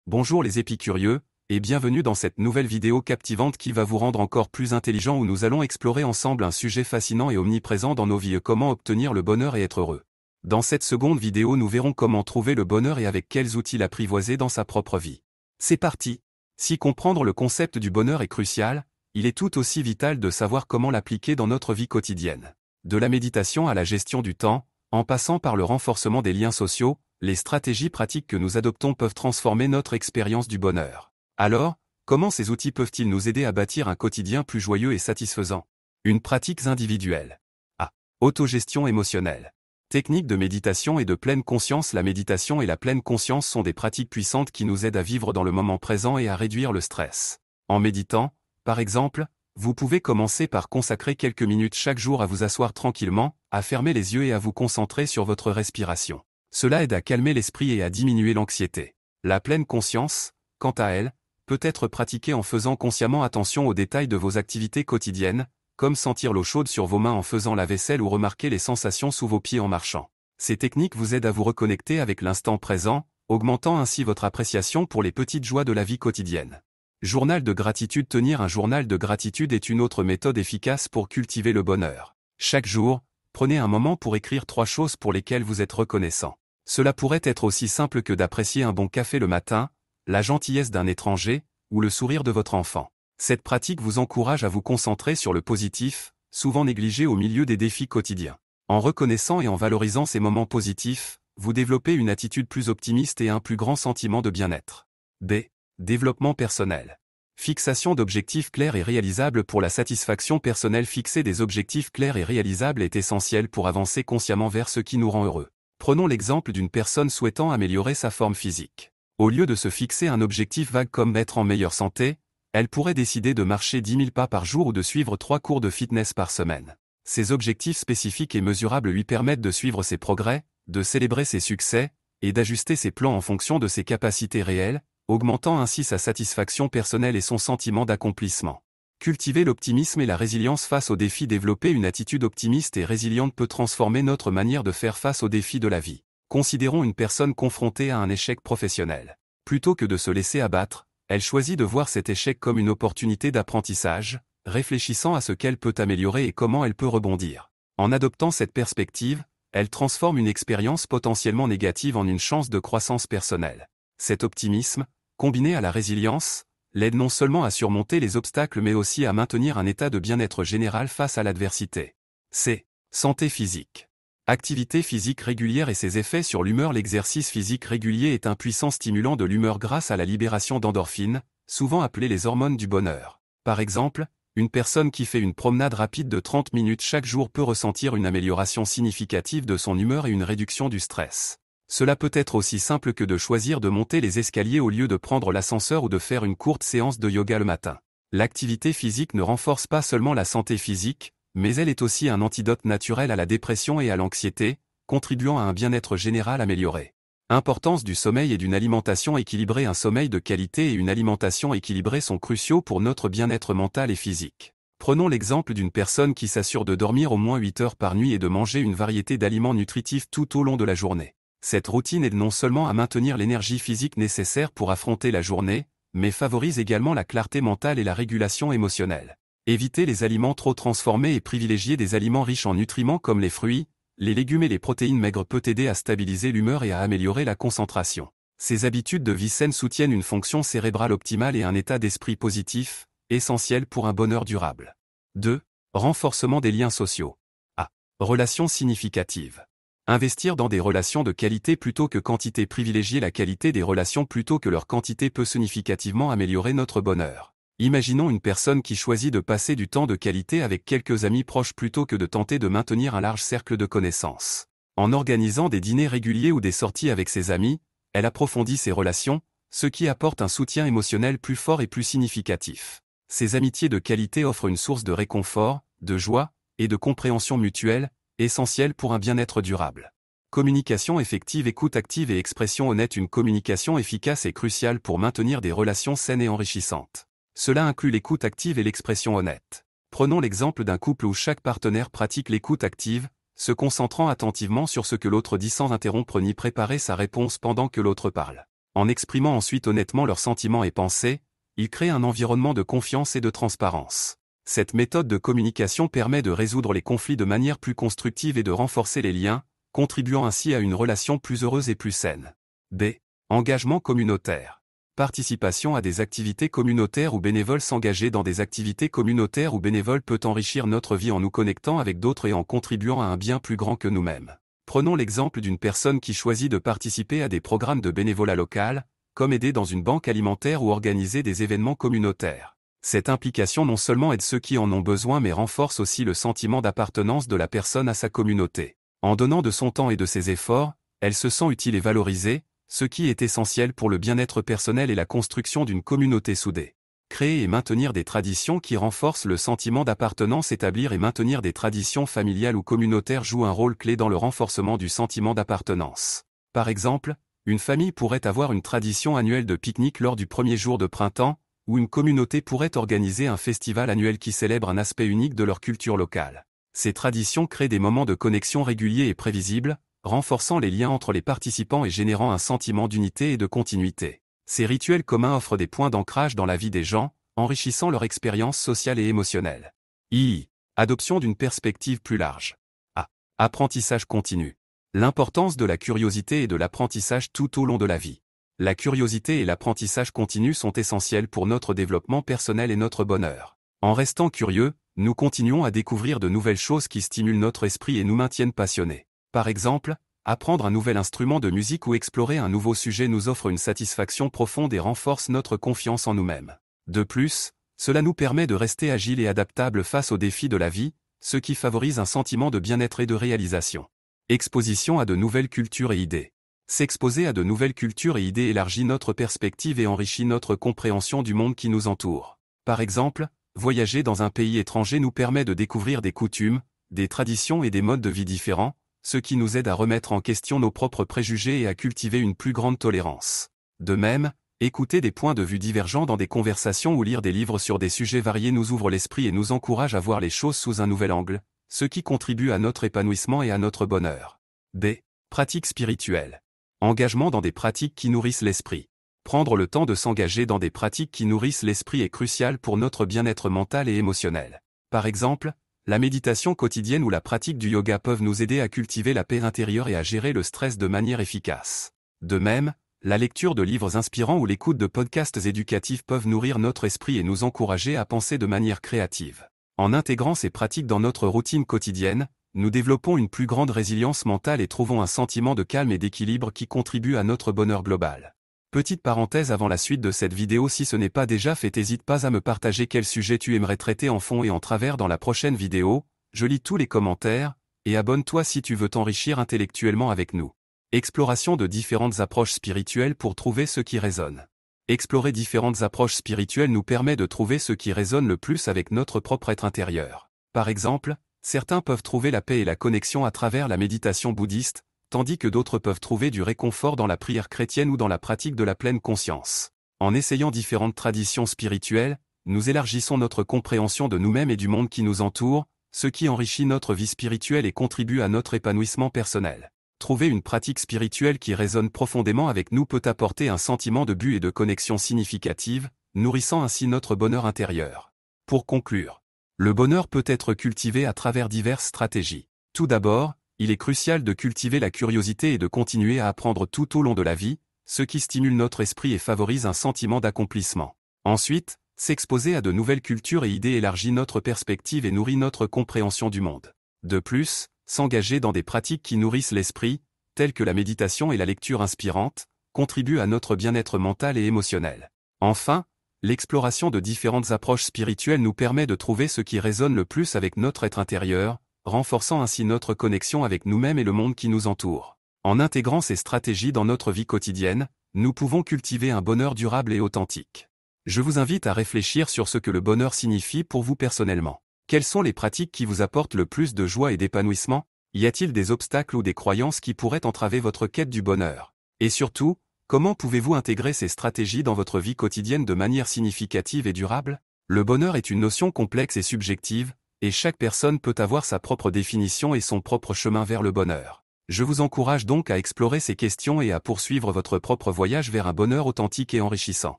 Bonjour les épicurieux, et bienvenue dans cette nouvelle vidéo captivante qui va vous rendre encore plus intelligent où nous allons explorer ensemble un sujet fascinant et omniprésent dans nos vies: comment obtenir le bonheur et être heureux. Dans cette seconde vidéo nous verrons comment trouver le bonheur et avec quels outils l'apprivoiser dans sa propre vie. C'est parti! Si comprendre le concept du bonheur est crucial, il est tout aussi vital de savoir comment l'appliquer dans notre vie quotidienne. De la méditation à la gestion du temps, en passant par le renforcement des liens sociaux, les stratégies pratiques que nous adoptons peuvent transformer notre expérience du bonheur. Alors, comment ces outils peuvent-ils nous aider à bâtir un quotidien plus joyeux et satisfaisant? Une pratique individuelle. A. Autogestion émotionnelle. Technique de méditation et de pleine conscience. La méditation et la pleine conscience sont des pratiques puissantes qui nous aident à vivre dans le moment présent et à réduire le stress. En méditant, par exemple, vous pouvez commencer par consacrer quelques minutes chaque jour à vous asseoir tranquillement, à fermer les yeux et à vous concentrer sur votre respiration. Cela aide à calmer l'esprit et à diminuer l'anxiété. La pleine conscience, quant à elle, peut être pratiquée en faisant consciemment attention aux détails de vos activités quotidiennes, comme sentir l'eau chaude sur vos mains en faisant la vaisselle ou remarquer les sensations sous vos pieds en marchant. Ces techniques vous aident à vous reconnecter avec l'instant présent, augmentant ainsi votre appréciation pour les petites joies de la vie quotidienne. Journal de gratitude. Tenir un journal de gratitude est une autre méthode efficace pour cultiver le bonheur. Chaque jour, prenez un moment pour écrire 3 choses pour lesquelles vous êtes reconnaissant. Cela pourrait être aussi simple que d'apprécier un bon café le matin, la gentillesse d'un étranger, ou le sourire de votre enfant. Cette pratique vous encourage à vous concentrer sur le positif, souvent négligé au milieu des défis quotidiens. En reconnaissant et en valorisant ces moments positifs, vous développez une attitude plus optimiste et un plus grand sentiment de bien-être. B. Développement personnel. Fixation d'objectifs clairs et réalisables. Pour la satisfaction personnelle, fixer des objectifs clairs et réalisables est essentiel pour avancer consciemment vers ce qui nous rend heureux. Prenons l'exemple d'une personne souhaitant améliorer sa forme physique. Au lieu de se fixer un objectif vague comme être en meilleure santé, elle pourrait décider de marcher 10 000 pas par jour ou de suivre 3 cours de fitness par semaine. Ces objectifs spécifiques et mesurables lui permettent de suivre ses progrès, de célébrer ses succès, et d'ajuster ses plans en fonction de ses capacités réelles, augmentant ainsi sa satisfaction personnelle et son sentiment d'accomplissement. Cultiver l'optimisme et la résilience face aux défis. Développer une attitude optimiste et résiliente peut transformer notre manière de faire face aux défis de la vie. Considérons une personne confrontée à un échec professionnel. Plutôt que de se laisser abattre, elle choisit de voir cet échec comme une opportunité d'apprentissage, réfléchissant à ce qu'elle peut améliorer et comment elle peut rebondir. En adoptant cette perspective, elle transforme une expérience potentiellement négative en une chance de croissance personnelle. Cet optimisme, combiné à la résilience, l'aide non seulement à surmonter les obstacles mais aussi à maintenir un état de bien-être général face à l'adversité. C. Santé physique. Activité physique régulière et ses effets sur l'humeur. L'exercice physique régulier est un puissant stimulant de l'humeur grâce à la libération d'endorphines, souvent appelées les hormones du bonheur. Par exemple, une personne qui fait une promenade rapide de 30 minutes chaque jour peut ressentir une amélioration significative de son humeur et une réduction du stress. Cela peut être aussi simple que de choisir de monter les escaliers au lieu de prendre l'ascenseur ou de faire une courte séance de yoga le matin. L'activité physique ne renforce pas seulement la santé physique, mais elle est aussi un antidote naturel à la dépression et à l'anxiété, contribuant à un bien-être général amélioré. Importance du sommeil et d'une alimentation équilibrée. Un sommeil de qualité et une alimentation équilibrée sont cruciaux pour notre bien-être mental et physique. Prenons l'exemple d'une personne qui s'assure de dormir au moins 8 heures par nuit et de manger une variété d'aliments nutritifs tout au long de la journée. Cette routine aide non seulement à maintenir l'énergie physique nécessaire pour affronter la journée, mais favorise également la clarté mentale et la régulation émotionnelle. Évitez les aliments trop transformés et privilégiez des aliments riches en nutriments comme les fruits, les légumes et les protéines maigres peut aider à stabiliser l'humeur et à améliorer la concentration. Ces habitudes de vie saine soutiennent une fonction cérébrale optimale et un état d'esprit positif, essentiel pour un bonheur durable. 2. Renforcement des liens sociaux. A. Relations significatives. Investir dans des relations de qualité plutôt que quantité. Privilégier la qualité des relations plutôt que leur quantité peut significativement améliorer notre bonheur. Imaginons une personne qui choisit de passer du temps de qualité avec quelques amis proches plutôt que de tenter de maintenir un large cercle de connaissances. En organisant des dîners réguliers ou des sorties avec ses amis, elle approfondit ses relations, ce qui apporte un soutien émotionnel plus fort et plus significatif. Ces amitiés de qualité offrent une source de réconfort, de joie et de compréhension mutuelle, essentielle pour un bien-être durable. Communication effective. Écoute active et expression honnête. Une communication efficace est cruciale pour maintenir des relations saines et enrichissantes. Cela inclut l'écoute active et l'expression honnête. Prenons l'exemple d'un couple où chaque partenaire pratique l'écoute active, se concentrant attentivement sur ce que l'autre dit sans interrompre ni préparer sa réponse pendant que l'autre parle. En exprimant ensuite honnêtement leurs sentiments et pensées, ils créent un environnement de confiance et de transparence. Cette méthode de communication permet de résoudre les conflits de manière plus constructive et de renforcer les liens, contribuant ainsi à une relation plus heureuse et plus saine. B. Engagement communautaire. Participation à des activités communautaires ou bénévoles. S'engager dans des activités communautaires ou bénévoles peut enrichir notre vie en nous connectant avec d'autres et en contribuant à un bien plus grand que nous-mêmes. Prenons l'exemple d'une personne qui choisit de participer à des programmes de bénévolat local, comme aider dans une banque alimentaire ou organiser des événements communautaires. Cette implication non seulement aide ceux qui en ont besoin mais renforce aussi le sentiment d'appartenance de la personne à sa communauté. En donnant de son temps et de ses efforts, elle se sent utile et valorisée, ce qui est essentiel pour le bien-être personnel et la construction d'une communauté soudée. Créer et maintenir des traditions qui renforcent le sentiment d'appartenance. Établir et maintenir des traditions familiales ou communautaires joue un rôle clé dans le renforcement du sentiment d'appartenance. Par exemple, une famille pourrait avoir une tradition annuelle de pique-nique lors du premier jour de printemps, ou une communauté pourrait organiser un festival annuel qui célèbre un aspect unique de leur culture locale. Ces traditions créent des moments de connexion réguliers et prévisibles, renforçant les liens entre les participants et générant un sentiment d'unité et de continuité. Ces rituels communs offrent des points d'ancrage dans la vie des gens, enrichissant leur expérience sociale et émotionnelle. I. Adoption d'une perspective plus large. A. Apprentissage continu. L'importance de la curiosité et de l'apprentissage tout au long de la vie. La curiosité et l'apprentissage continu sont essentiels pour notre développement personnel et notre bonheur. En restant curieux, nous continuons à découvrir de nouvelles choses qui stimulent notre esprit et nous maintiennent passionnés. Par exemple, apprendre un nouvel instrument de musique ou explorer un nouveau sujet nous offre une satisfaction profonde et renforce notre confiance en nous-mêmes. De plus, cela nous permet de rester agiles et adaptables face aux défis de la vie, ce qui favorise un sentiment de bien-être et de réalisation. Exposition à de nouvelles cultures et idées. S'exposer à de nouvelles cultures et idées élargit notre perspective et enrichit notre compréhension du monde qui nous entoure. Par exemple, voyager dans un pays étranger nous permet de découvrir des coutumes, des traditions et des modes de vie différents, ce qui nous aide à remettre en question nos propres préjugés et à cultiver une plus grande tolérance. De même, écouter des points de vue divergents dans des conversations ou lire des livres sur des sujets variés nous ouvre l'esprit et nous encourage à voir les choses sous un nouvel angle, ce qui contribue à notre épanouissement et à notre bonheur. B. Pratique spirituelle. Engagement dans des pratiques qui nourrissent l'esprit. Prendre le temps de s'engager dans des pratiques qui nourrissent l'esprit est crucial pour notre bien-être mental et émotionnel. Par exemple, la méditation quotidienne ou la pratique du yoga peuvent nous aider à cultiver la paix intérieure et à gérer le stress de manière efficace. De même, la lecture de livres inspirants ou l'écoute de podcasts éducatifs peuvent nourrir notre esprit et nous encourager à penser de manière créative. En intégrant ces pratiques dans notre routine quotidienne, nous développons une plus grande résilience mentale et trouvons un sentiment de calme et d'équilibre qui contribue à notre bonheur global. Petite parenthèse avant la suite de cette vidéo, si ce n'est pas déjà fait, n'hésite pas à me partager quel sujet tu aimerais traiter en fond et en travers dans la prochaine vidéo, je lis tous les commentaires, et abonne-toi si tu veux t'enrichir intellectuellement avec nous. Exploration de différentes approches spirituelles pour trouver ce qui résonne. Explorer différentes approches spirituelles nous permet de trouver ce qui résonne le plus avec notre propre être intérieur. Par exemple, certains peuvent trouver la paix et la connexion à travers la méditation bouddhiste, tandis que d'autres peuvent trouver du réconfort dans la prière chrétienne ou dans la pratique de la pleine conscience. En essayant différentes traditions spirituelles, nous élargissons notre compréhension de nous-mêmes et du monde qui nous entoure, ce qui enrichit notre vie spirituelle et contribue à notre épanouissement personnel. Trouver une pratique spirituelle qui résonne profondément avec nous peut apporter un sentiment de but et de connexion significative, nourrissant ainsi notre bonheur intérieur. Pour conclure, le bonheur peut être cultivé à travers diverses stratégies. Tout d'abord, il est crucial de cultiver la curiosité et de continuer à apprendre tout au long de la vie, ce qui stimule notre esprit et favorise un sentiment d'accomplissement. Ensuite, s'exposer à de nouvelles cultures et idées élargit notre perspective et nourrit notre compréhension du monde. De plus, s'engager dans des pratiques qui nourrissent l'esprit, telles que la méditation et la lecture inspirante, contribue à notre bien-être mental et émotionnel. Enfin, l'exploration de différentes approches spirituelles nous permet de trouver ce qui résonne le plus avec notre être intérieur, renforçant ainsi notre connexion avec nous-mêmes et le monde qui nous entoure. En intégrant ces stratégies dans notre vie quotidienne, nous pouvons cultiver un bonheur durable et authentique. Je vous invite à réfléchir sur ce que le bonheur signifie pour vous personnellement. Quelles sont les pratiques qui vous apportent le plus de joie et d'épanouissement? Y a-t-il des obstacles ou des croyances qui pourraient entraver votre quête du bonheur? Et surtout, comment pouvez-vous intégrer ces stratégies dans votre vie quotidienne de manière significative et durable? Le bonheur est une notion complexe et subjective, et chaque personne peut avoir sa propre définition et son propre chemin vers le bonheur. Je vous encourage donc à explorer ces questions et à poursuivre votre propre voyage vers un bonheur authentique et enrichissant.